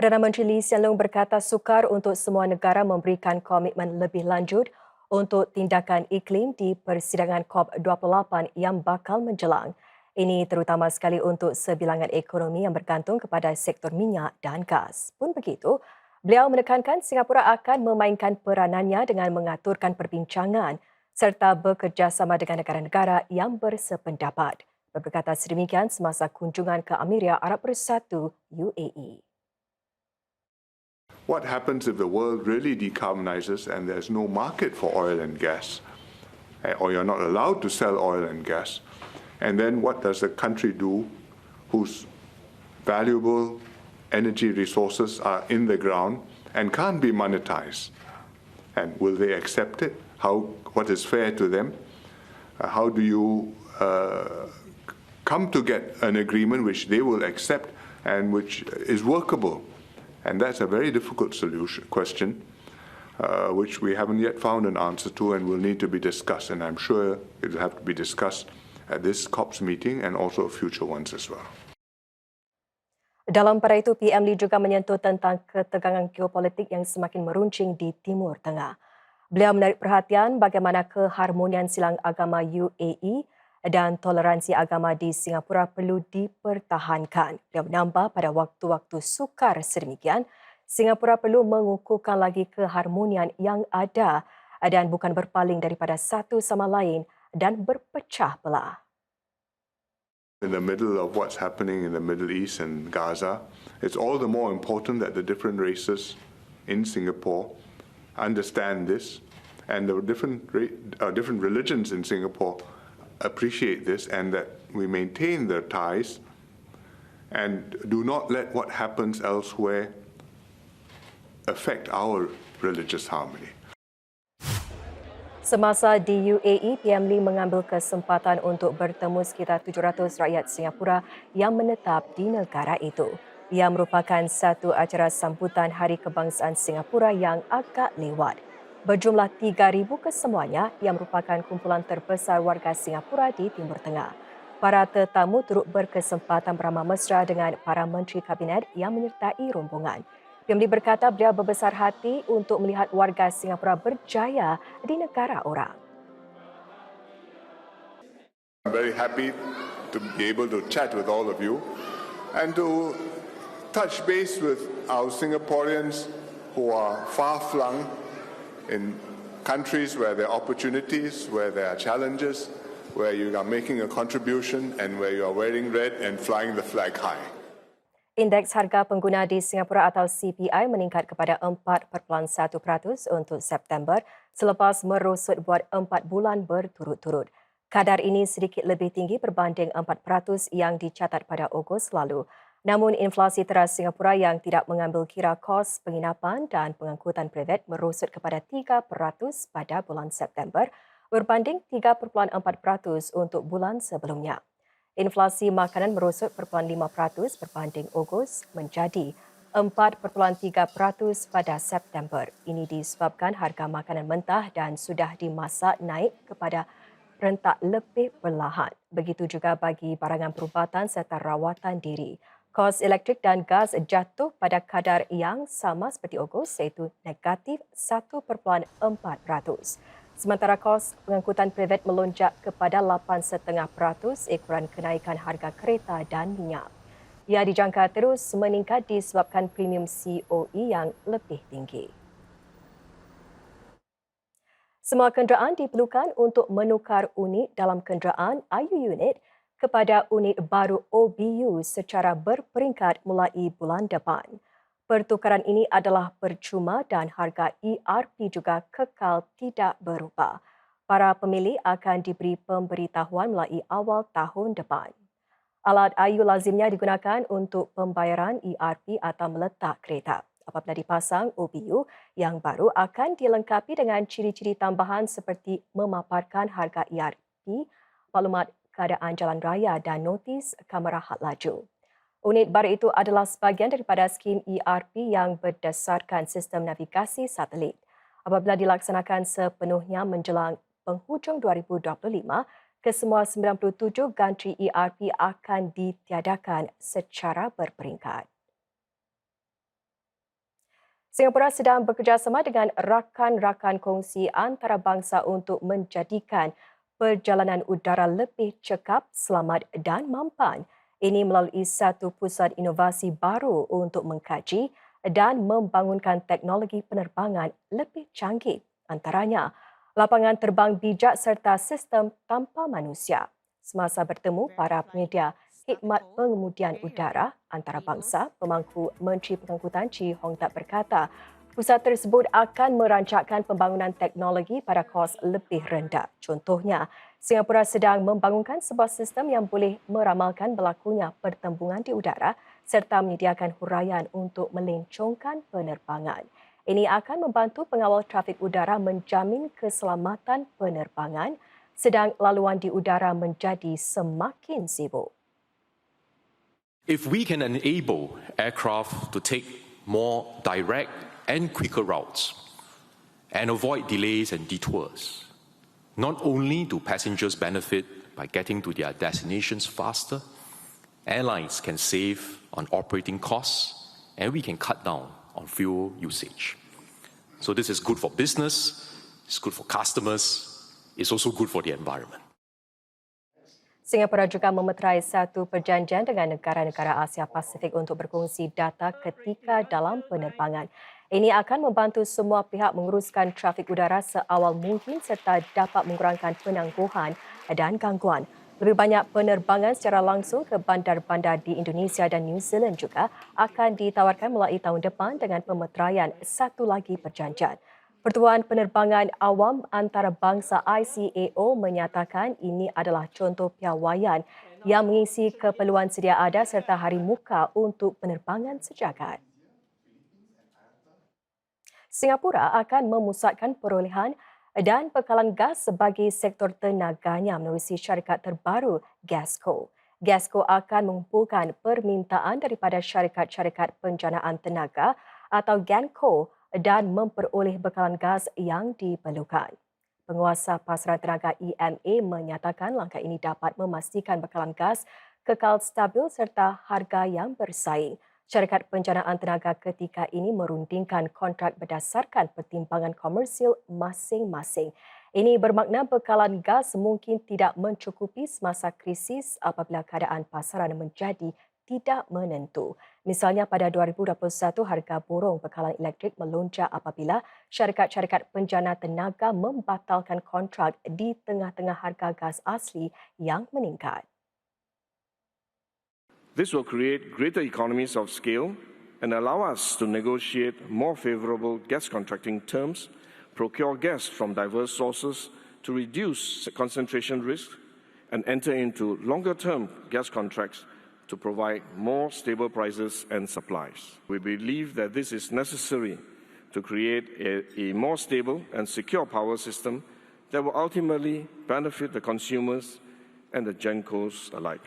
Perdana Menteri Lee Hsien Loong berkata sukar untuk semua negara memberikan komitmen lebih lanjut untuk tindakan iklim di persidangan COP28 yang bakal menjelang. Ini terutama sekali untuk sebilangan ekonomi yang bergantung kepada sektor minyak dan gas. Pun begitu, beliau menekankan Singapura akan memainkan peranannya dengan mengaturkan perbincangan serta bekerjasama dengan negara-negara yang bersependapat. Berkata sedemikian semasa kunjungan ke Emirat Arab Bersatu UAE. What happens if the world really decarbonizes and there's no market for oil and gas? Or you're not allowed to sell oil and gas? And then what does a country do whose valuable energy resources are in the ground and can't be monetized? And will they accept it? What is fair to them? How do you come to get an agreement which they will accept and which is workable? And that's a very difficult question, which we haven't yet found an answer to and will need to be discussed. And I'm sure it will have to be discussed at this COP's meeting and also future ones as well. Dalam pada itu, PM Lee juga menyentuh tentang ketegangan geopolitik yang semakin meruncing di Timur Tengah. Beliau menarik perhatian bagaimana keharmonian silang agama UAE dan toleransi agama di Singapura perlu dipertahankan. Beliau menambah pada waktu-waktu sukar sedemikian, Singapura perlu mengukuhkan lagi keharmonian yang ada dan bukan berpaling daripada satu sama lain dan berpecah belah. In the middle of what's happening in the Middle East and Gaza, it's all the more important that the different races in Singapore understand this, and the different religions in Singapore appreciate this, and that we maintain their ties and do not let what happens elsewhere affect our religious harmony. Semasa di UAE, PM Lee mengambil kesempatan untuk bertemu sekitar 700 rakyat Singapura yang menetap di negara itu. Ia merupakan satu acara sambutan Hari Kebangsaan Singapura yang agak lewat. Berjumlah 3,000 kesemuanya yang merupakan kumpulan terbesar warga Singapura di Timur Tengah. Para tetamu turut berkesempatan beramah mesra dengan para menteri kabinet yang menyertai rombongan. PM Lee berkata beliau berbesar hati untuk melihat warga Singapura berjaya di negara orang. I'm very happy to be able to chat with all of you and to touch base with our Singaporeans who are far-flung in countries where there are opportunities, where there are challenges, where you are making a contribution and where you are wearing red and flying the flag high. Indeks harga pengguna di Singapura atau CPI meningkat kepada 4.1% untuk September selepas merosot buat 4 bulan berturut-turut. Kadar ini sedikit lebih tinggi berbanding 4% yang dicatat pada Ogos lalu. Namun inflasi teras Singapura yang tidak mengambil kira kos penginapan dan pengangkutan privat merosot kepada 3% pada bulan September berbanding 3.4% untuk bulan sebelumnya. Inflasi makanan merosot 0.5% berbanding Ogos menjadi 4.3% pada September. Ini disebabkan harga makanan mentah dan sudah dimasak naik kepada rentak lebih perlahan. Begitu juga bagi barangan perubatan serta rawatan diri. Kos elektrik dan gas jatuh pada kadar yang sama seperti Ogos iaitu negatif 1.4%. Sementara kos pengangkutan privat melonjak kepada 8.5% ekoran kenaikan harga kereta dan minyak. Ia dijangka terus meningkat disebabkan premium COE yang lebih tinggi. Semua kenderaan diperlukan untuk menukar unit dalam kenderaan IU unit kepada unit baru OBU secara berperingkat mulai bulan depan. Pertukaran ini adalah percuma dan harga ERP juga kekal tidak berubah. Para pemilih akan diberi pemberitahuan mulai awal tahun depan. Alat IU lazimnya digunakan untuk pembayaran ERP atau meletak kereta. Apabila dipasang, OBU yang baru akan dilengkapi dengan ciri-ciri tambahan seperti memaparkan harga ERP, maklumat keadaan jalan raya dan notis kamera had laju. Unit baru itu adalah sebahagian daripada skim ERP yang berdasarkan sistem navigasi satelit. Apabila dilaksanakan sepenuhnya menjelang penghujung 2025, kesemua 97 gantri ERP akan ditiadakan secara berperingkat. Singapura sedang bekerjasama dengan rakan-rakan kongsi antarabangsa untuk menjadikan perjalanan udara lebih cekap, selamat dan mampan. Ini melalui satu pusat inovasi baru untuk mengkaji dan membangunkan teknologi penerbangan lebih canggih. Antaranya, lapangan terbang bijak serta sistem tanpa manusia. Semasa bertemu para penyedia khidmat pengemudian udara antarabangsa, pemangku Menteri Pengangkutan Chee Hong Tat berkata, pusat tersebut akan merancangkan pembangunan teknologi pada kos lebih rendah. Contohnya, Singapura sedang membangunkan sebuah sistem yang boleh meramalkan berlakunya pertembungan di udara serta menyediakan huraian untuk melencongkan penerbangan. Ini akan membantu pengawal trafik udara menjamin keselamatan penerbangan sedang laluan di udara menjadi semakin sibuk. If we can enable aircraft to take more direct and quicker routes and avoid delays and detours, not only do passengers benefit by getting to their destinations faster, airlines can save on operating costs and we can cut down on fuel usage. So this is good for business, it's good for customers, it's also good for the environment. Singapura juga memeterai satu perjanjian dengan negara-negara Asia Pasifik untuk berkongsi data ketika dalam penerbangan. Ini akan membantu semua pihak menguruskan trafik udara seawal mungkin serta dapat mengurangkan penangguhan dan gangguan. Lebih banyak penerbangan secara langsung ke bandar-bandar di Indonesia dan New Zealand juga akan ditawarkan mulai tahun depan dengan pemeteraian satu lagi perjanjian. Pertubuhan Penerbangan Awam Antarabangsa ICAO menyatakan ini adalah contoh piawaian yang mengisi keperluan sedia ada serta hari muka untuk penerbangan sejagat. Singapura akan memusatkan perolehan dan bekalan gas sebagai sektor tenaganya menerusi syarikat terbaru Gasco. Gasco akan mengumpulkan permintaan daripada syarikat-syarikat penjanaan tenaga atau GANCO dan memperoleh bekalan gas yang diperlukan. Penguasa pasaran tenaga EMA menyatakan langkah ini dapat memastikan bekalan gas kekal stabil serta harga yang bersaing. Syarikat penjanaan tenaga ketika ini merundingkan kontrak berdasarkan pertimbangan komersil masing-masing. Ini bermakna bekalan gas mungkin tidak mencukupi semasa krisis apabila keadaan pasaran menjadi tidak menentu. Misalnya pada 2021 harga borong bekalan elektrik melonjak apabila syarikat-syarikat penjana tenaga membatalkan kontrak di tengah-tengah harga gas asli yang meningkat. This will create greater economies of scale and allow us to negotiate more favorable gas contracting terms, procure gas from diverse sources to reduce concentration risk, and enter into longer-term gas contracts to provide more stable prices and supplies. We believe that this is necessary to create a more stable and secure power system that will ultimately benefit the consumers and the GENCOs alike.